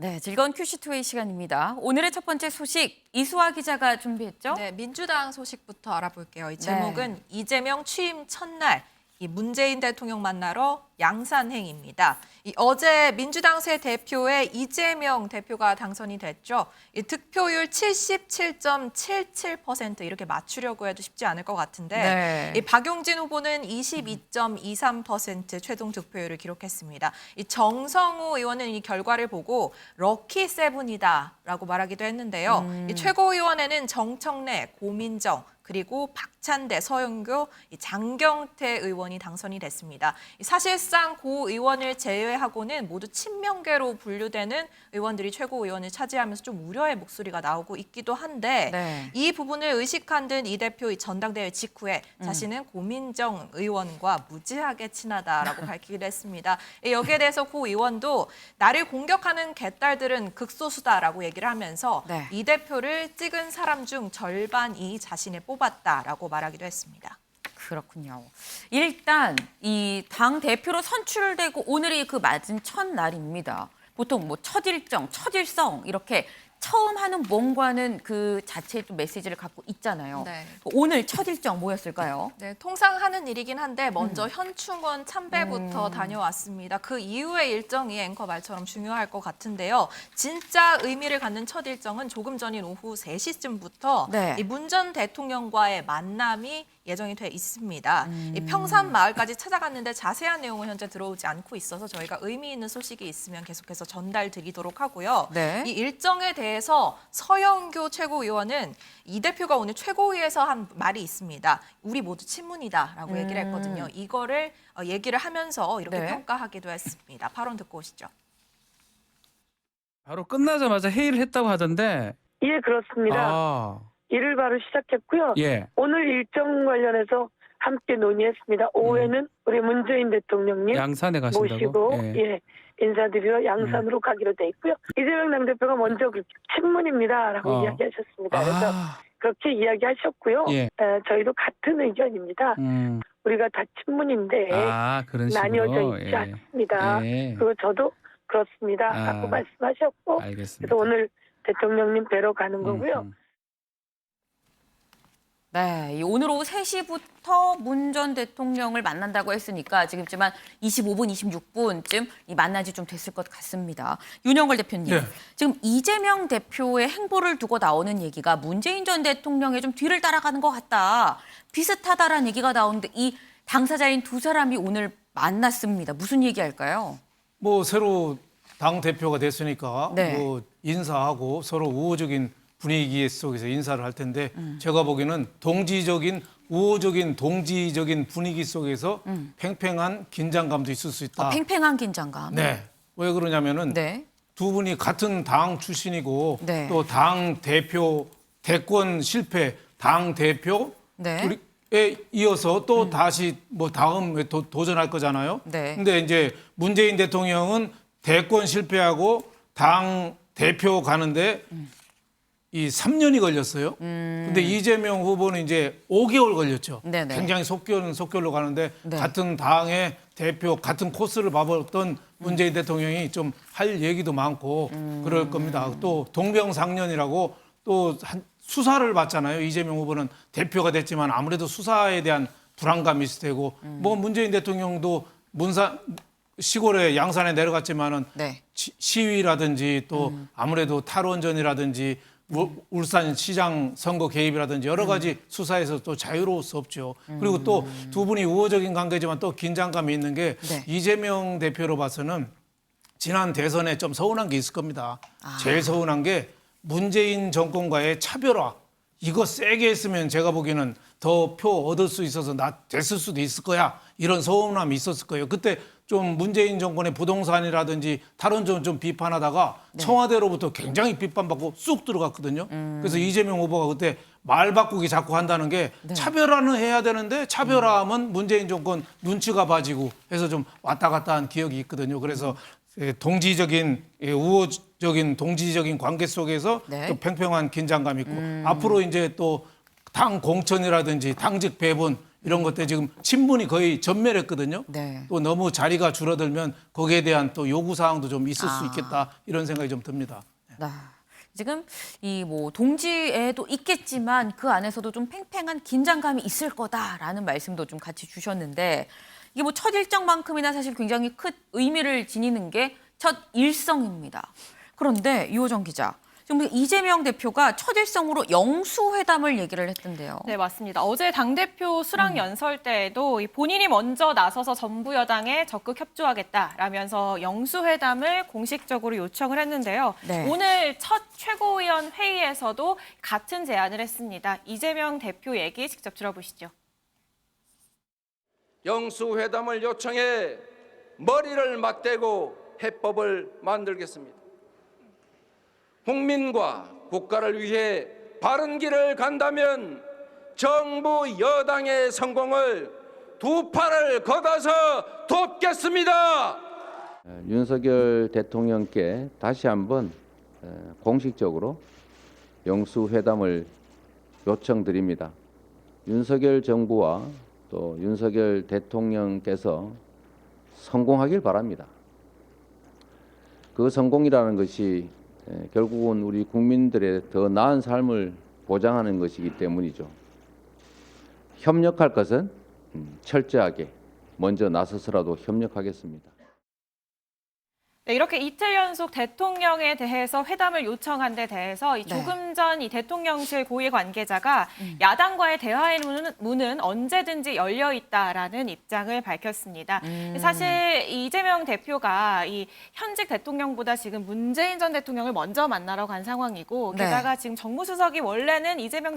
네, 즐거운 큐시투웨이 시간입니다. 오늘의 첫 번째 소식, 이수아 기자가 준비했죠? 네, 민주당 소식부터 알아볼게요. 이 제목은 이재명 취임 첫날 이 문재인 대통령 만나러 양산행입니다. 어제 민주당 새 대표의 이재명 대표가 당선이 됐죠. 이 득표율 77.77% 이렇게 맞추려고 해도 쉽지 않을 것 같은데 이 박용진 후보는 22.23% 최종 득표율을 기록했습니다. 이 정성우 의원은 이 결과를 보고 럭키 세븐이다라고 말하기도 했는데요. 이 최고위원회는 정청래, 고민정, 그리고 박찬대, 서영교, 장경태 의원이 당선이 됐습니다. 사실상 고 의원을 제외하고는 모두 친명계로 분류되는 의원들이 최고위원을 차지하면서 좀 우려의 목소리가 나오고 있기도 한데 이 부분을 의식한 듯 이 대표 이 전당대회 직후에 자신은 고민정 의원과 무지하게 친하다라고 밝히기도 했습니다. 여기에 대해서 고 의원도 나를 공격하는 개딸들은 극소수다라고 얘기를 하면서 이 대표를 찍은 사람 중 절반이 자신의 뽑았다라고 말하기도 했습니다. 그렇군요. 일단 이 당 대표로 선출되고 오늘이 그 맞은 첫날입니다. 보통 뭐 첫 일정, 첫 일성 이렇게 처음 하는 뭔가는 그 자체의 좀 메시지를 갖고 있잖아요. 오늘 첫 일정 뭐였을까요? 네, 통상 하는 일이긴 한데 먼저 현충원 참배부터 다녀왔습니다. 그 이후의 일정이 앵커 말처럼 중요할 것 같은데요. 진짜 의미를 갖는 첫 일정은 조금 전인 오후 3시쯤부터 이 문 전 대통령과의 만남이 예정이 돼 있습니다. 이 평산 마을까지 찾아갔는데 자세한 내용은 현재 들어오지 않고 있어서 저희가 의미 있는 소식이 있으면 계속해서 전달드리도록 하고요. 이 일정에 대해서 서영교 최고위원은 이 대표가 오늘 최고위에서 한 말이 있습니다. 우리 모두 친문이다라고 얘기를 했거든요. 이거를 얘기를 하면서 이렇게 평가하기도 했습니다. 발언 듣고 오시죠. 바로 끝나자마자 회의를 했다고 하던데. 예, 그렇습니다. 일을 바로 시작했고요. 오늘 일정 관련해서 함께 논의했습니다. 오후에는 우리 문재인 대통령님 양산에 가신다고? 모시고 인사드리러 양산으로 가기로 돼 있고요. 이재명 당대표가 먼저 친문입니다라고 이야기하셨습니다. 그래서 그렇게 이야기하셨고요. 저희도 같은 의견입니다. 우리가 다 친문인데 그런 식으로? 나뉘어져 있지 않습니다. 그리고 저도 그렇습니다. 라고 말씀하셨고 알겠습니다. 그래서 오늘 대통령님 뵈러 가는 거고요. 네, 오늘 오후 3시부터 문 전 대통령을 만난다고 했으니까 지금쯤 한 25분, 26분쯤 만난 지 좀 됐을 것 같습니다. 윤영걸 대표님, 지금 이재명 대표의 행보를 두고 나오는 얘기가 문재인 전 대통령의 좀 뒤를 따라가는 것 같다. 비슷하다라는 얘기가 나오는데 이 당사자인 두 사람이 오늘 만났습니다. 무슨 얘기할까요? 뭐 새로 당 대표가 됐으니까 뭐 인사하고 서로 우호적인 분위기 속에서 인사를 할 텐데 제가 보기에는 우호적인 동지적인 분위기 속에서 팽팽한 긴장감도 있을 수 있다. 팽팽한 긴장감. 네. 왜 그러냐면은 두 분이 같은 당 출신이고 또 당 대표 대권 실패 당 대표에 이어서 또 다시 뭐 다음에 도전할 거잖아요. 근데 이제 문재인 대통령은 대권 실패하고 당 대표 가는데 이 3년이 걸렸어요. 근데 이재명 후보는 이제 5개월 걸렸죠. 굉장히 속결로 가는데 같은 당의 대표, 같은 코스를 밟았던 문재인 대통령이 좀 할 얘기도 많고 그럴 겁니다. 또 동병상련이라고 또 수사를 받잖아요. 이재명 후보는 대표가 됐지만 아무래도 수사에 대한 불안감이 있을 테고 뭐 문재인 대통령도 시골에 양산에 내려갔지만은 시위라든지 또 아무래도 탈원전이라든지 울산 시장 선거 개입이라든지 여러 가지 수사에서 또 자유로울 수 없죠. 그리고 또 두 분이 우호적인 관계지만 또 긴장감이 있는 게 이재명 대표로 봐서는 지난 대선에 좀 서운한 게 있을 겁니다. 제일 서운한 게 문재인 정권과의 차별화. 이거 세게 했으면 제가 보기에는 더 표 얻을 수 있어서 됐을 수도 있을 거야. 이런 서운함이 있었을 거예요. 그때 좀 문재인 정권의 부동산이라든지 탈원전 좀 비판하다가 청와대로부터 굉장히 비판받고 쑥 들어갔거든요. 그래서 이재명 후보가 그때 말 바꾸기 자꾸 한다는 게 차별화는 해야 되는데 차별화하면 문재인 정권 눈치가 봐지고 해서 좀 왔다 갔다 한 기억이 있거든요. 그래서 우호적인 동지적인 관계 속에서 또 팽팽한 긴장감이 있고 앞으로 이제 또 당 공천이라든지 당직 배분 이런 것들 지금 친문이 거의 전멸했거든요. 네. 또 너무 자리가 줄어들면 거기에 대한 또 요구 사항도 좀 있을 수 있겠다 이런 생각이 좀 듭니다. 네. 지금 이 뭐 동지에도 있겠지만 그 안에서도 좀 팽팽한 긴장감이 있을 거다라는 말씀도 좀 같이 주셨는데 이게 뭐 첫 일정만큼이나 사실 굉장히 큰 의미를 지니는 게 첫 일성입니다. 그런데 유호정 기자, 지금 이재명 대표가 첫 일성으로 영수회담을 얘기를 했던데요. 네, 맞습니다. 어제 당대표 수락 연설 때에도 본인이 먼저 나서서 정부 여당에 적극 협조하겠다라면서 영수회담을 공식적으로 요청을 했는데요. 네. 오늘 첫 최고위원 회의에서도 같은 제안을 했습니다. 이재명 대표 얘기 직접 들어보시죠. 영수회담을 요청해 머리를 맞대고 해법을 만들겠습니다. 국민과 국가를 위해 바른 길을 간다면 정부 여당의 성공을 두 팔을 걷어서 돕겠습니다. 윤석열 대통령께 다시 한번 공식적으로 영수회담을 요청드립니다. 윤석열 정부와 또 윤석열 대통령께서 성공하길 바랍니다. 그 성공이라는 것이 결국은 우리 국민들의 더 나은 삶을 보장하는 것이기 때문이죠. 협력할 것은 철저하게 먼저 나서서라도 협력하겠습니다. 네, 이렇게 이틀 연속 대통령에 대해서 회담을 요청한 데 대해서 조금 전 이 대통령실 고위 관계자가 야당과의 대화의 문은 언제든지 열려 있다라는 입장을 밝혔습니다. 사실 이재명 대표가 이 현직 대통령보다 지금 문재인 전 대통령을 먼저 만나러 간 상황이고 게다가 지금 정무수석이 원래는 이재명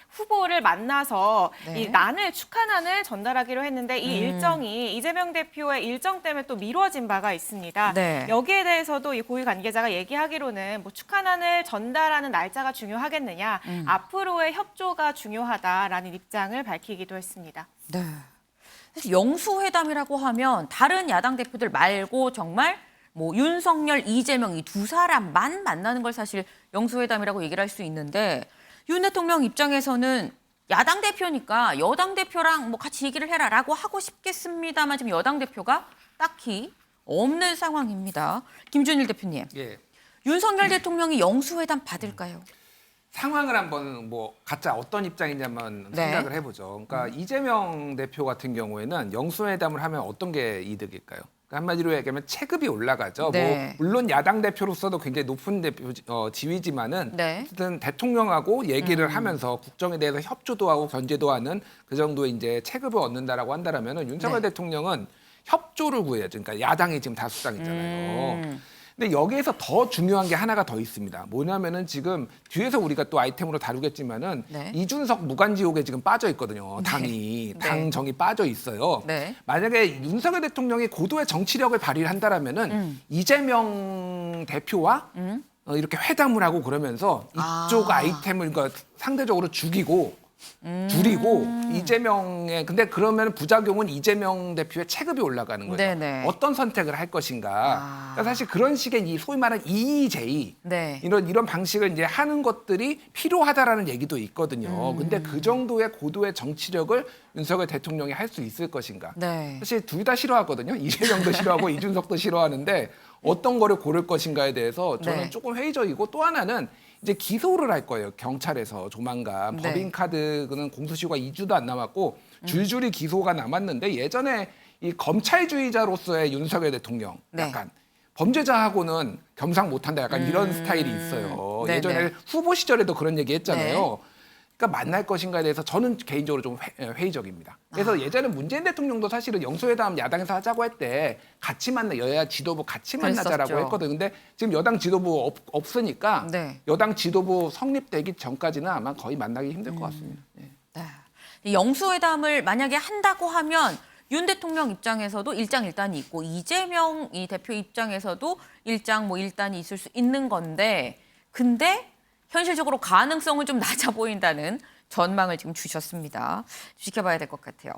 후보를 만나서 이 축하난을 전달하기로 했는데 이 일정이 이재명 대표의 일정 때문에 또 미뤄진 바가 있습니다. 네. 여기에 대해서도 이 고위 관계자가 얘기하기로는 뭐 축하난을 전달하는 날짜가 중요하겠느냐, 앞으로의 협조가 중요하다라는 입장을 밝히기도 했습니다. 네. 사실 영수회담이라고 하면 다른 야당 대표들 말고 정말 뭐 윤석열, 이재명 이 두 사람만 만나는 걸 사실 영수회담이라고 얘기를 할 수 있는데 윤 대통령 입장에서는 야당 대표니까 여당 대표랑 뭐 같이 얘기를 해라라고 하고 싶겠습니다만 지금 여당 대표가 딱히 없는 상황입니다. 김준일 대표님, 예. 윤석열 대통령이 영수회담 받을까요? 상황을 한번 뭐 각자 어떤 입장인지 한번 생각을 해보죠. 그러니까 이재명 대표 같은 경우에는 영수회담을 하면 어떤 게 이득일까요? 그러니까 한마디로 얘기하면 체급이 올라가죠. 네. 뭐 물론 야당 대표로서도 굉장히 높은 대표 지위지만은 어쨌든 대통령하고 얘기를 하면서 국정에 대해서 협조도 하고 견제도 하는 그 정도의 이제 체급을 얻는다라고 한다라면은 윤석열 대통령은 협조를 구해야죠. 그러니까 야당이 지금 다수당이잖아요. 근데 여기에서 더 중요한 게 하나가 더 있습니다. 뭐냐면은 지금 뒤에서 우리가 또 아이템으로 다루겠지만은 이준석 무관지옥에 지금 빠져 있거든요. 당이 당정이 빠져 있어요. 만약에 윤석열 대통령이 고도의 정치력을 발휘한다라면은 이재명 대표와 이렇게 회담을 하고 그러면서 이쪽 아이템을 그러니까 상대적으로 죽이고 줄이고 이재명의 근데 그러면 부작용은 이재명 대표의 체급이 올라가는 거예요. 네네. 어떤 선택을 할 것인가. 그러니까 사실 그런 식의 이 소위 말하는 EEJ 이런 방식을 이제 하는 것들이 필요하다라는 얘기도 있거든요. 근데 그 정도의 고도의 정치력을 윤석열 대통령이 할 수 있을 것인가. 사실 둘 다 싫어하거든요. 이재명도 싫어하고 이준석도 싫어하는데 어떤 거를 고를 것인가에 대해서 저는 조금 회의적이고 또 하나는 이제 기소를 할 거예요. 경찰에서 조만간 법인카드는 공소시효가 2주도 안 남았고 줄줄이 기소가 남았는데 예전에 이 검찰주의자로서의 윤석열 대통령 약간 범죄자하고는 겸상 못한다 약간 이런 스타일이 있어요. 예전에 후보 시절에도 그런 얘기 했잖아요. 그러니까 만날 것인가에 대해서 저는 개인적으로 좀 회의적입니다. 그래서 예전에 문재인 대통령도 사실은 영수회담 야당에서 하자고 할 때 같이 만나 여야 지도부 같이 만나자라고 했거든요. 근데 지금 여당 지도부 없으니까 여당 지도부 성립되기 전까지는 아마 거의 만나기 힘들 것 같습니다. 이 영수회담을 만약에 한다고 하면 윤 대통령 입장에서도 일장일단이 있고 이재명 이 대표 입장에서도 일장일단이 있을 수 있는 건데 근데 현실적으로 가능성은 좀 낮아 보인다는 전망을 지금 주셨습니다. 지켜봐야 될 것 같아요.